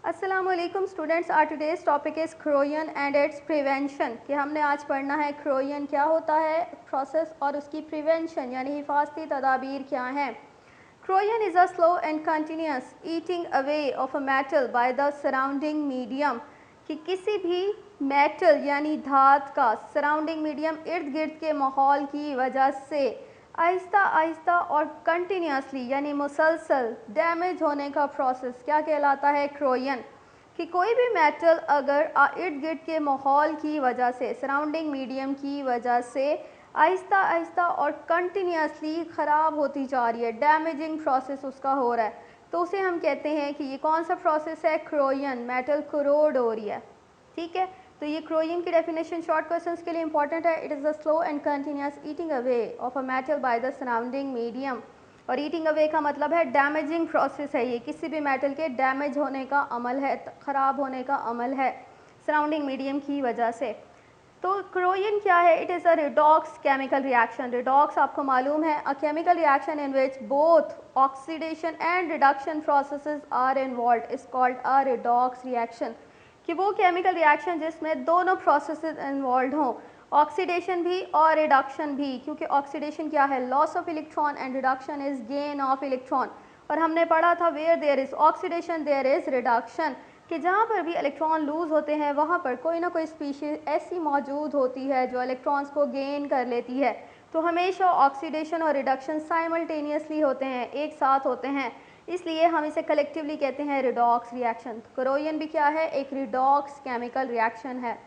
अस्सलामुअलैकुम students, our today's topic is corrosion and its prevention. कि हमने आज पढ़ना है क्रोयन क्या होता है, प्रोसेस, और उसकी प्रिवेंशन यानी हिफाजती तदाबीर क्या हैं। Corrosion is a slow and continuous eating away of a metal by the surrounding medium. कि किसी भी मेटल यानी धात का सराउंडिंग मीडियम इर्द गिर्द के माहौल की वजह से आहिस्ता आहिस्ता और कंटिन्यूसली यानी मुसलसल डैमेज होने का प्रोसेस क्या कहलाता है, क्रोयन। कि कोई भी मेटल अगर इर्द गिर्द के माहौल की वजह से, सराउंडिंग मीडियम की वजह से आहिस्ता आहिस्ता और कंटिन्यूसली ख़राब होती जा रही है, डैमेजिंग प्रोसेस उसका हो रहा है, तो उसे हम कहते हैं कि ये कौन सा प्रोसेस है, क्रोयन। मेटल करोड हो रही है, ठीक है। तो ये क्रोयन की डेफिनेशन शॉर्ट क्वेश्चंस के लिए इंपॉर्टेंट है। It is a slow and continuous eating away of a metal by the surrounding medium. और ईटिंग अवे का मतलब है डैमेजिंग प्रोसेस है, ये किसी भी मेटल के डैमेज होने का अमल है, ख़राब होने का अमल है सराउंडिंग मीडियम की वजह से। तो क्रोयन क्या है, it is a redox chemical reaction. Redox आपको मालूम है, a chemical reaction in which both oxidation and reduction processes are involved is called a redox reaction. कि वो केमिकल रिएक्शन जिसमें दोनों प्रोसेसेस इन्वॉल्व हों, ऑक्सीडेशन भी और रिडक्शन भी। क्योंकि ऑक्सीडेशन क्या है, loss of electron, and reduction is gain of electron. और हमने पढ़ा था where there is oxidation there is reduction, कि जहाँ पर भी इलेक्ट्रॉन लूज़ होते हैं वहाँ पर कोई ना कोई स्पीशीज़ ऐसी मौजूद होती है जो इलेक्ट्रॉन्स को गेन कर लेती है। तो हमेशा ऑक्सीडेशन और रिडक्शन साइमल्टेनियसली होते हैं, एक साथ होते हैं, इसलिए हम इसे कलेक्टिवली कहते हैं रिडॉक्स रिएक्शन। क्रोयन भी क्या है, एक रिडॉक्स केमिकल रिएक्शन है।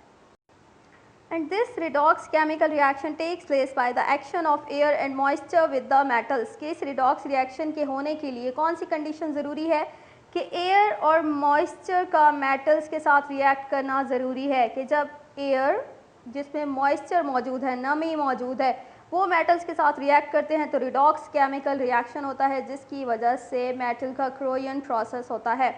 And this redox chemical reaction takes place by the action of air and moisture with the metals। कि इस redox reaction के होने के लिए कौन सी कंडीशन ज़रूरी है, कि एयर और मॉइस्चर का मेटल्स के साथ रिएक्ट करना ज़रूरी है। कि जब एयर जिसमें मॉइस्चर मौजूद है, नमी मौजूद है, वो मेटल्स के साथ रिएक्ट करते हैं तो रिडॉक्स केमिकल रिएक्शन होता है, जिसकी वजह से मेटल का क्रोयन प्रोसेस होता है।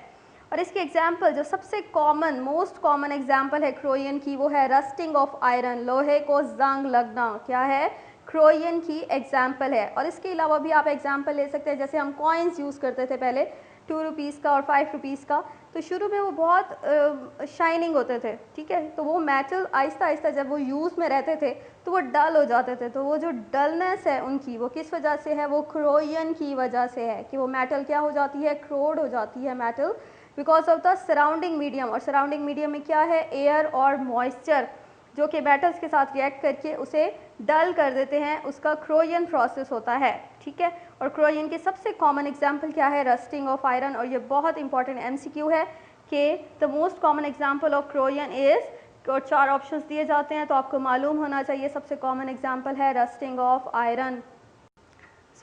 और इसके एग्जाम्पल जो सबसे कॉमन, मोस्ट कॉमन एग्जाम्पल है क्रोयन की, वो है रस्टिंग ऑफ आयरन, लोहे को जंग लगना, क्या है, क्रोयन की एग्जाम्पल है। और इसके अलावा भी आप एग्जाम्पल ले सकते हैं, जैसे हम कॉइन्स यूज़ करते थे पहले, 2 रुपीज़ का और 5 रुपीज़ का, तो शुरू में वो बहुत शाइनिंग होते थे, ठीक है। तो वो मेटल आहिस्ता आहिस्ता जब वो यूज़ में रहते थे तो वो डल हो जाते थे। तो वो जो डलनेस है उनकी, वो किस वजह से है, वो क्रोयन की वजह से है। कि वो मेटल क्या हो जाती है, क्रोड हो जाती है metal, because of the surrounding medium. और सराउंडिंग मीडियम में क्या है, एयर और मॉइस्चर, जो कि मेटल्स के साथ रिएक्ट करके उसे डल कर देते हैं, उसका क्रोयन प्रोसेस होता है, ठीक है। और क्रोयन की सबसे कॉमन एग्जांपल क्या है, रस्टिंग ऑफ आयरन। और ये बहुत इंपॉर्टेंट एमसीक्यू है कि the most common example of corrosion is, और 4 ऑप्शंस दिए जाते हैं तो आपको मालूम होना चाहिए, सबसे कॉमन एग्जांपल है rusting of iron.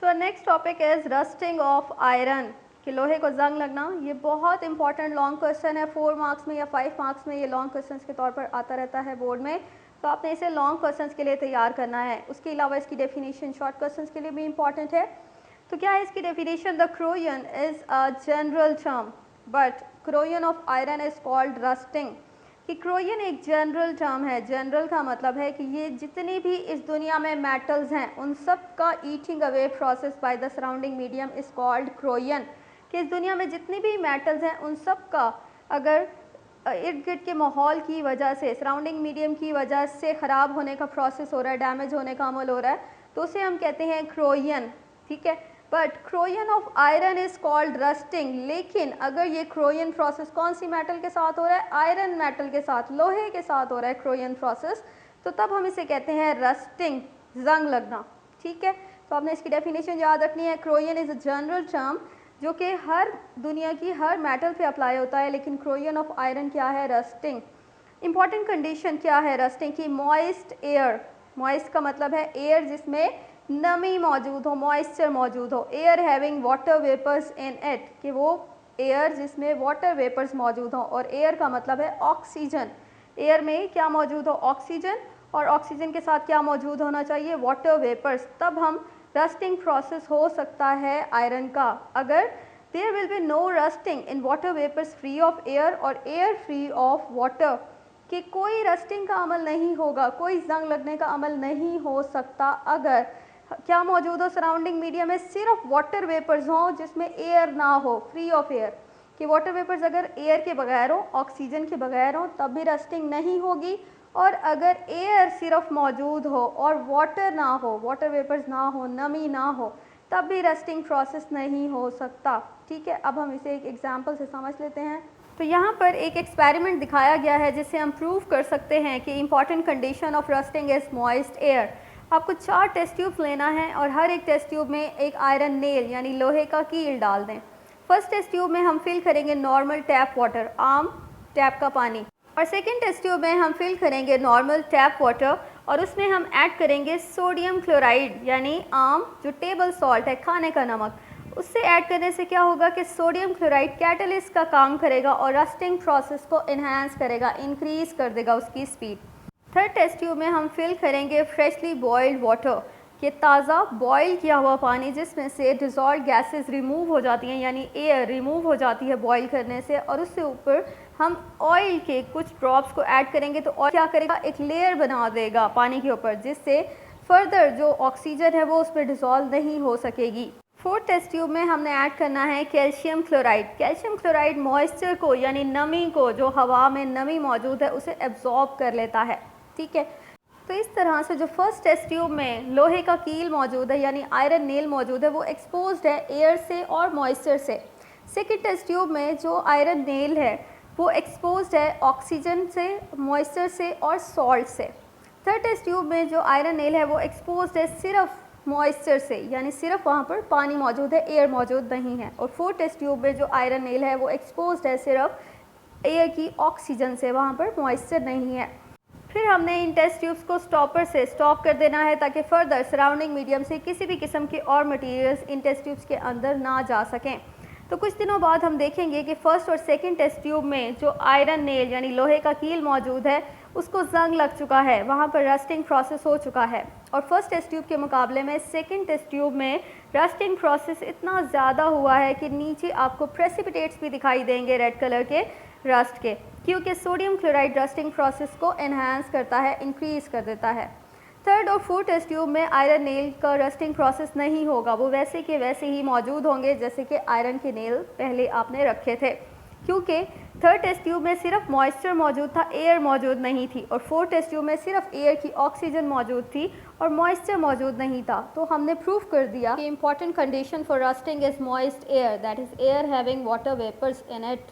So next topic is rusting of iron, कि लोहे को जंग लगना। ये बहुत इंपॉर्टेंट लॉन्ग क्वेश्चन है, 4 मार्क्स में या 5 मार्क्स में ये लॉन्ग क्वेश्चन के तौर पर आता रहता है बोर्ड में, तो आपने इसे लॉन्ग क्वेश्चन के लिए तैयार करना है। उसके अलावा इसकी डेफिनेशन शॉर्ट क्वेश्चन के लिए भी इंपॉर्टेंट है। तो क्या है इसकी definition, the corrosion is a general term but corrosion of iron is called rusting. कि क्रोयन एक जनरल टर्म है, जनरल का मतलब है कि ये जितनी भी इस दुनिया में मेटल्स हैं उन सब का eating away process by the surrounding medium is called corrosion. कि इस दुनिया में जितनी भी मेटल्स हैं उन सब का अगर इर्द गिर्द के माहौल की वजह से, सराउंडिंग मीडियम की वजह से ख़राब होने का प्रोसेस हो रहा है, डैमेज होने का अमल हो रहा है, तो उसे हम कहते हैं क्रोयन, ठीक है। But corrosion of iron is called rusting. लेकिन अगर ये क्रोयन प्रोसेस कौन सी मेटल के साथ हो रहा है, आयरन मेटल के साथ, लोहे के साथ हो रहा है क्रोयन प्रोसेस, तो तब हम इसे कहते हैं रस्टिंग, जंग लगना, ठीक है। तो आपने इसकी डेफिनेशन याद रखनी है, क्रोयन इज़ अ जनरल टर्म जो कि हर दुनिया की हर मेटल पे अप्लाई होता है, लेकिन क्रोयन ऑफ आयरन क्या है, रस्टिंग। इंपॉर्टेंट कंडीशन क्या है रस्टिंग की, मॉइस्ट एयर। मॉइस्ट का मतलब है एयर जिसमें नमी मौजूद हो, मॉइस्चर मौजूद हो, air having water vapours in it, कि वो एयर जिसमें वाटर वेपर्स मौजूद हो। और एयर का मतलब है ऑक्सीजन, एयर में क्या मौजूद हो, ऑक्सीजन, और ऑक्सीजन के साथ क्या मौजूद होना चाहिए, वाटर वेपर्स, तब हम रस्टिंग प्रोसेस हो सकता है आयरन का। अगर there will be no rusting in water vapours free of air और एयर फ्री ऑफ वाटर, कि कोई रस्टिंग का अमल नहीं होगा, कोई जंग लगने का अमल नहीं हो सकता अगर क्या मौजूद हो, सराउंडिंग मीडिया में सिर्फ वाटर वेपर्स हों जिसमें एयर ना हो, फ्री ऑफ एयर। कि वाटर वेपर्स अगर एयर के बगैर हो, ऑक्सीजन के बगैर हो, तब भी रस्टिंग नहीं होगी, और अगर एयर सिर्फ मौजूद हो और वाटर ना हो, वाटर वेपर्स ना हो, नमी ना हो, तब भी रस्टिंग प्रोसेस नहीं हो सकता। ठीक है, अब हम इसे एक एग्जांपल से समझ लेते हैं। तो यहाँ पर एक एक्सपेरिमेंट दिखाया गया है जिससे हम प्रूव कर सकते हैं कि important condition of rusting is moist air. आपको 4 टेस्ट ट्यूब लेना है और हर एक टेस्ट ट्यूब में एक आयरन नेल यानी लोहे का कील डाल दें। फर्स्ट टेस्ट ट्यूब में हम फिल करेंगे नॉर्मल टैप वाटर, आम टैप का पानी, और सेकेंड टेस्ट ट्यूब में हम फिल करेंगे नॉर्मल टैप वाटर और उसमें हम ऐड करेंगे सोडियम क्लोराइड यानी आम जो टेबल सॉल्ट है, खाने का नमक। उससे ऐड करने से क्या होगा कि सोडियम क्लोराइड कैटलिस्ट का काम करेगा और रस्टिंग प्रोसेस को इन्हांस करेगा, इंक्रीज़ कर देगा उसकी स्पीड। थर्ड टेस्ट ट्यूब में हम फिल करेंगे फ्रेशली बॉइल्ड वाटर, ये ताज़ा बॉयल किया हुआ पानी जिसमें से डिज़ॉल्व गैसेस रिमूव हो जाती हैं यानी एयर रिमूव हो जाती है बॉयल करने से, और उससे ऊपर हम ऑयल के कुछ ड्रॉप्स को ऐड करेंगे तो ऑयल क्या करेगा, एक लेयर बना देगा पानी के ऊपर, जिससे फर्दर जो ऑक्सीजन है वो उस पर डिज़ॉल्व नहीं हो सकेगी। फोर्थ टेस्ट ट्यूब में हमने ऐड करना है calcium chloride. Calcium chloride moisture को यानी नमी को, जो हवा में नमी मौजूद है उसे एब्जॉर्ब कर लेता है। ठीक है, तो इस तरह से जो फर्स्ट टेस्ट ट्यूब में लोहे का कील मौजूद है यानी आयरन नेल मौजूद है वो एक्सपोज्ड है एयर से और मॉइस्चर से। सेकेंड टेस्ट ट्यूब में जो आयरन नेल है वो एक्सपोज्ड है ऑक्सीजन से, मॉइस्चर से और सॉल्ट से। थर्ड टेस्ट ट्यूब में जो आयरन नेल है वो एक्सपोज्ड है सिर्फ मॉइस्चर से यानी सिर्फ वहाँ पर पानी मौजूद है, एयर मौजूद नहीं है। और फोर्थ टेस्ट ट्यूब में जो आयरन नेल है वो एक्सपोज्ड है सिर्फ एयर की ऑक्सीजन से, वहाँ पर मॉइस्चर नहीं है। फिर हमने इन टेस्ट ट्यूब्स को स्टॉपर से स्टॉप कर देना है ताकि फर्दर सराउंडिंग मीडियम से किसी भी किस्म के और मटेरियल्स इन टेस्ट ट्यूब्स के अंदर ना जा सकें। तो कुछ दिनों बाद हम देखेंगे कि फर्स्ट और सेकंड टेस्ट ट्यूब में जो आयरन नेल यानी लोहे का कील मौजूद है उसको जंग लग चुका है, वहाँ पर रस्टिंग प्रोसेस हो चुका है। और फर्स्ट टेस्ट ट्यूब के मुकाबले में सेकंड टेस्ट ट्यूब में रस्टिंग प्रोसेस इतना ज़्यादा हुआ है कि नीचे आपको प्रेसिपिटेट्स भी दिखाई देंगे रेड कलर के रस्ट के, क्योंकि सोडियम क्लोराइड रस्टिंग प्रोसेस को एनहांस करता है, इंक्रीज़ कर देता है। थर्ड और फोर्थ टेस्ट ट्यूब में आयरन नेल का रस्टिंग प्रोसेस नहीं होगा, वो वैसे के वैसे ही मौजूद होंगे जैसे कि आयरन के नेल पहले आपने रखे थे, क्योंकि थर्ड टेस्ट ट्यूब में सिर्फ मॉइस्चर मौजूद था, एयर मौजूद नहीं थी, और फोर्थ टेस्ट ट्यूब में सिर्फ एयर की ऑक्सीजन मौजूद थी और मॉइस्चर मौजूद नहीं था। तो हमने प्रूव कर दिया कि important condition for rusting is moist air, that is air having water vapours in it.